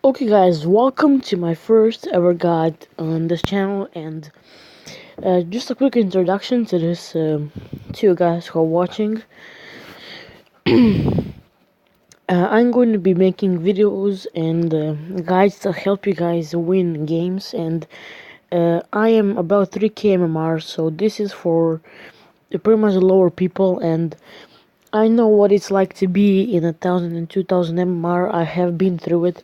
Okay guys, welcome to my first ever guide on this channel, and just a quick introduction to this to you guys who are watching. I'm going to be making videos and guides to help you guys win games, and I am about 3k MMR, so this is for pretty much lower people, and I know what it's like to be in 1000 and 2000 MMR. I have been through it,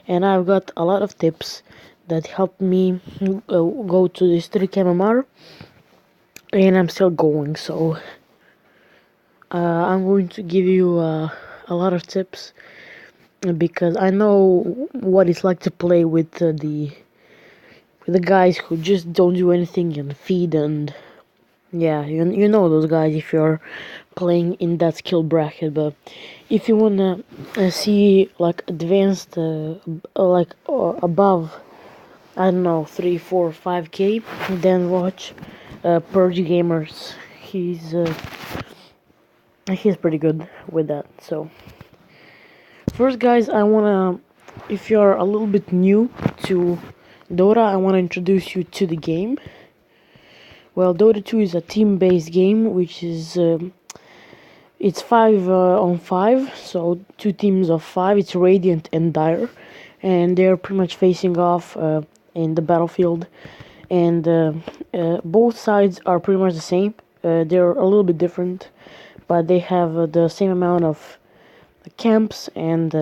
and I've got a lot of tips that helped me go to this 3k MMR, and I'm still going. So I'm going to give you a lot of tips because I know what it's like to play with the guys who just don't do anything and feed, and yeah, you know those guys if you're playing in that skill bracket. But if you wanna see like advanced, above, I don't know, 3, 4, 5k, then watch Purge Gamers. He's pretty good with that. So first, guys, if you're a little bit new to Dota, I wanna introduce you to the game. Well, Dota 2 is a team-based game, which is it's 5 on 5, so two teams of 5. It's Radiant and Dire, and they're pretty much facing off in the battlefield, and both sides are pretty much the same. They're a little bit different, but they have the same amount of camps and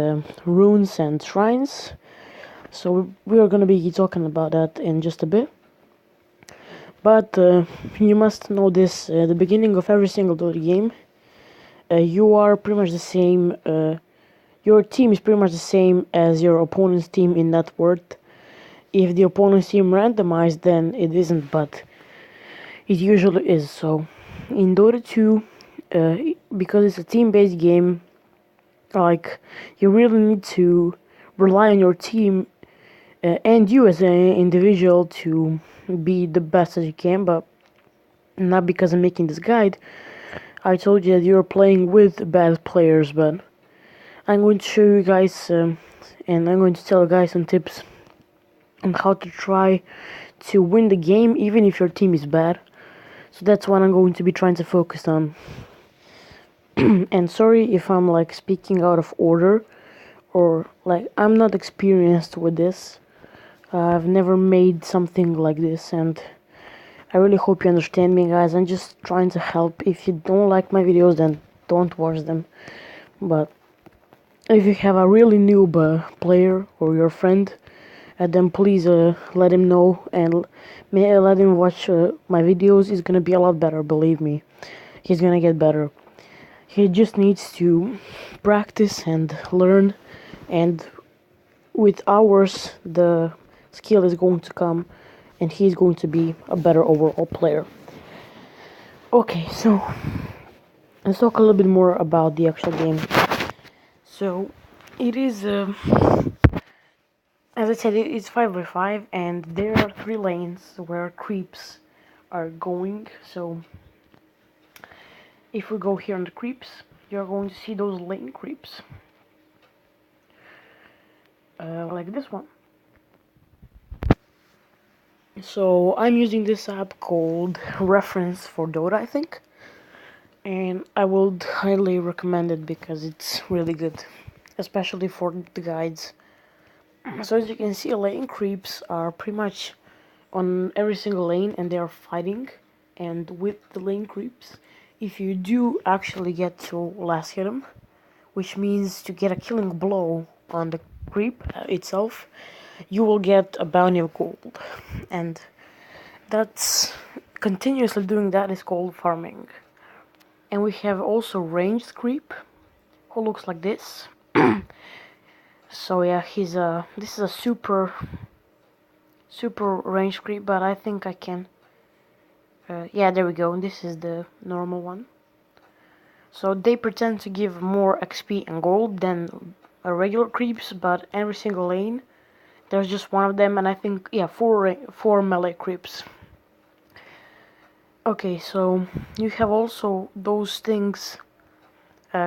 runes and shrines. So we are going to be talking about that in just a bit. But you must know this: at the beginning of every single Dota game, you are pretty much the same. Your team is pretty much the same as your opponent's team in that word. If the opponent's team randomized, then it isn't, but it usually is. So in Dota 2, because it's a team-based game, like, you really need to rely on your team and you as an individual to be the best as you can. But not because I'm making this guide. I told you that you're playing with bad players, but I'm going to show you guys and I'm going to tell you guys some tips on how to try to win the game even if your team is bad. So that's what I'm going to be trying to focus on. And sorry if I'm like speaking out of order, or like I'm not experienced with this. I've never made something like this, and I really hope you understand me, guys. I'm just trying to help. If you don't like my videos, then don't watch them. But if you have a really noob player or your friend, then please let him know and let him watch my videos. It's gonna be a lot better, believe me. He's gonna get better. He just needs to practice and learn, and with hours the skill is going to come and he's going to be a better overall player. Okay, so let's talk a little bit more about the actual game. So it is as I said, it's 5v5, and there are 3 lanes where creeps are going. So if we go here on the creeps, you're going to see those lane creeps, like this one. So I'm using this app called Reference for Dota, I think, and I would highly recommend it because it's really good, especially for the guides. So as you can see, lane creeps are pretty much on every single lane and they are fighting. And with the lane creeps, if you do actually get to last hit them, which means to get a killing blow on the creep itself, you will get a bounty of gold. And that's continuously doing that is called farming. And we have also ranged creep, who looks like this. So yeah, this is a super range creep, but I think I can. Yeah, there we go. This is the normal one. So they pretend to give more XP and gold than regular creeps, but every single lane there's just one of them, and I think, yeah, four melee creeps. Okay, so you have also those things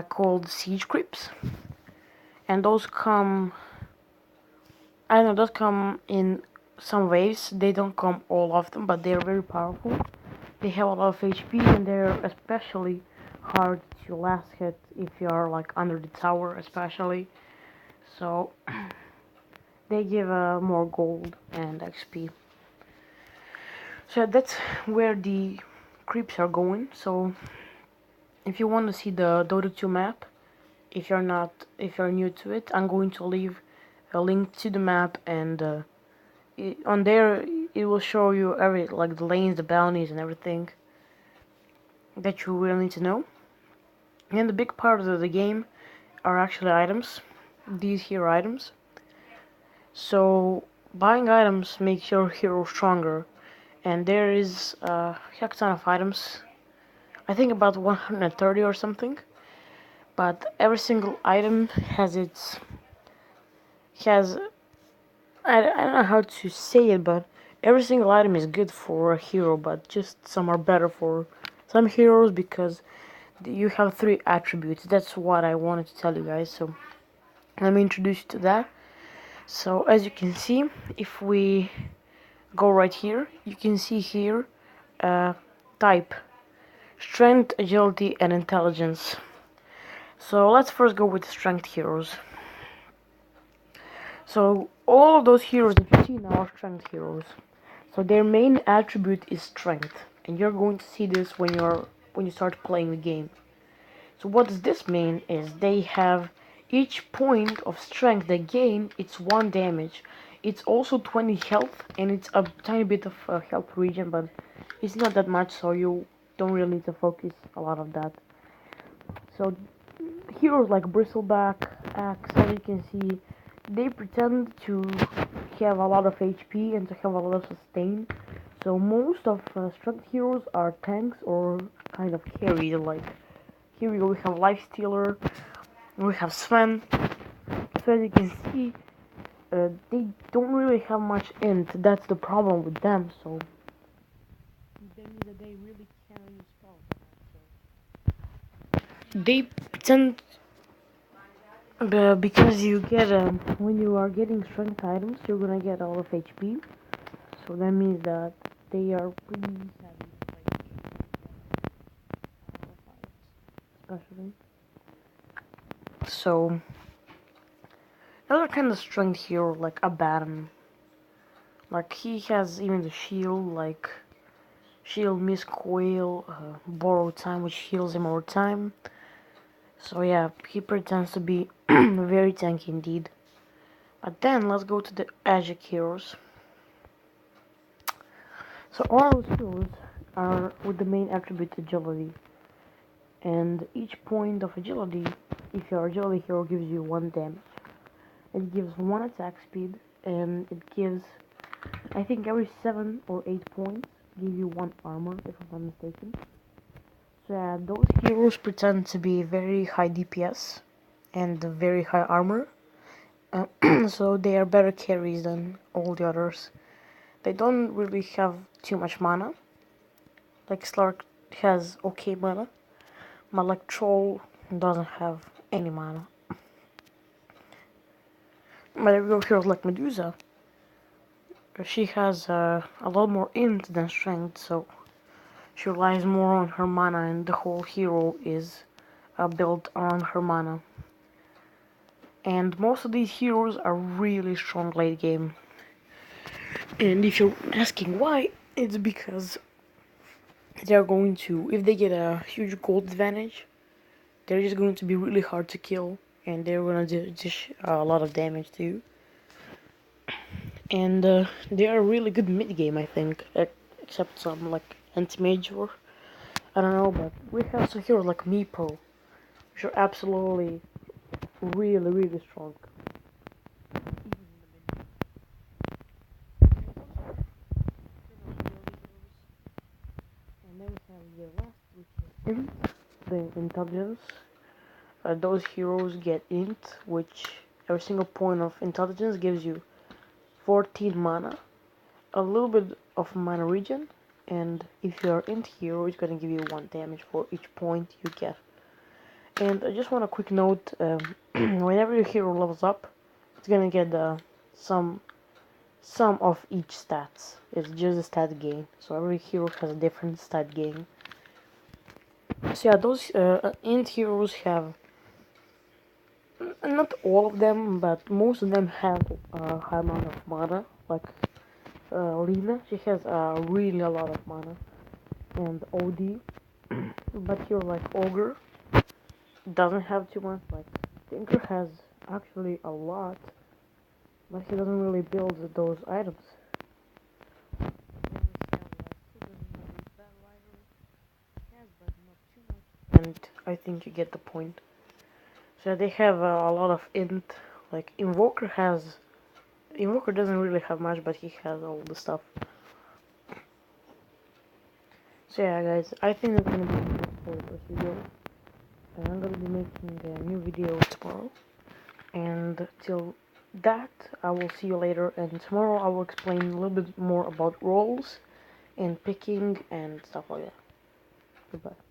called siege creeps, and those come I know those come in some waves. They don't come all of them, but they're very powerful. They have a lot of HP, and they're especially hard to last hit if you're like under the tower, especially. So they give more gold and XP. So that's where the creeps are going. So if you want to see the Dota 2 map, if you're new to it, I'm going to leave a link to the map, and on there it will show you like the lanes, the bounties, and everything that you will need to know. And the big part of the game are actually items, these here items. So buying items makes your hero stronger, and there is a heck ton of items. I think about 130 or something. But every single item has I don't know how to say it, but every single item is good for a hero, but just some are better for some heroes because you have 3 attributes. That's what I wanted to tell you guys. So let me introduce you to that. So as you can see, if we go right here, you can see here type: strength, agility, and intelligence. So let's first go with strength heroes. So all of those heroes that you see now are strength heroes. So their main attribute is strength, and you're going to see this when you start playing the game. So what does this mean is they have each point of strength they gain, it's 1 damage. It's also 20 health, and it's a tiny bit of health regen, but it's not that much, so you don't really need to focus a lot of that. So heroes like Bristleback, Axe, as you can see, they pretend to have a lot of HP and to have a lot of sustain. So most of strength heroes are tanks or kind of carry. Like here we have Lifestealer, we have Sven. So as you can see, they don't really have much int. That's the problem with them. So that means that they really can't use spells. So they pretend. Because you get when you are getting strength items, you're gonna get all of HP. So that means that they are pretty savvy especially. So another kind of strength hero like Abaddon. Like he has even the shield, like shield, Miss Coil, borrow time, which heals him over time. So yeah, he pretends to be very tanky indeed. But then let's go to the Agic heroes. So all those heroes are with the main attribute agility. And each point of agility, if your agility hero gives you 1 damage. It gives 1 attack speed, and it gives, I think every 7 or 8 points, give you 1 armor, if I'm not mistaken. So yeah, those heroes pretend to be very high DPS and very high armor. So they are better carries than all the others. They don't really have too much mana. Like Slark has okay mana. But like Troll doesn't have any mana. But there we go, heroes like Medusa. She has a lot more int than strength, so she relies more on her mana, and the whole hero is built on her mana. And most of these heroes are really strong late game. And if you're asking why, it's because they're going to, if they get a huge gold advantage, they're just going to be really hard to kill, and they're gonna dish a lot of damage to you. And they are really good mid game, I think, except some like anti-mage or I don't know, but we have some heroes like Meepo, which are absolutely really strong. And then we have the last, which is the intelligence. Those heroes get int, which every single point of intelligence gives you 14 mana, a little bit of mana regen, and if you are int hero, it's gonna give you 1 damage for each point you get. And I just want a quick note, whenever your hero levels up, it's gonna get some of each stats. It's just a stat gain. So every hero has a different stat gain. So yeah, those int heroes have, not all of them, but most of them have a high amount of mana. Like Lena, she has really a lot of mana, and OD. But hero like Ogre doesn't have too much. Like Tinker has actually a lot, but he doesn't really build those items. And I think you get the point. So they have a lot of int. Like Invoker doesn't really have much, but he has all the stuff. So yeah, guys, I think that's gonna be it for this video. And I'm gonna be making a new video tomorrow. And till that, I will see you later. And tomorrow I will explain a little bit more about roles and picking and stuff like that. Goodbye.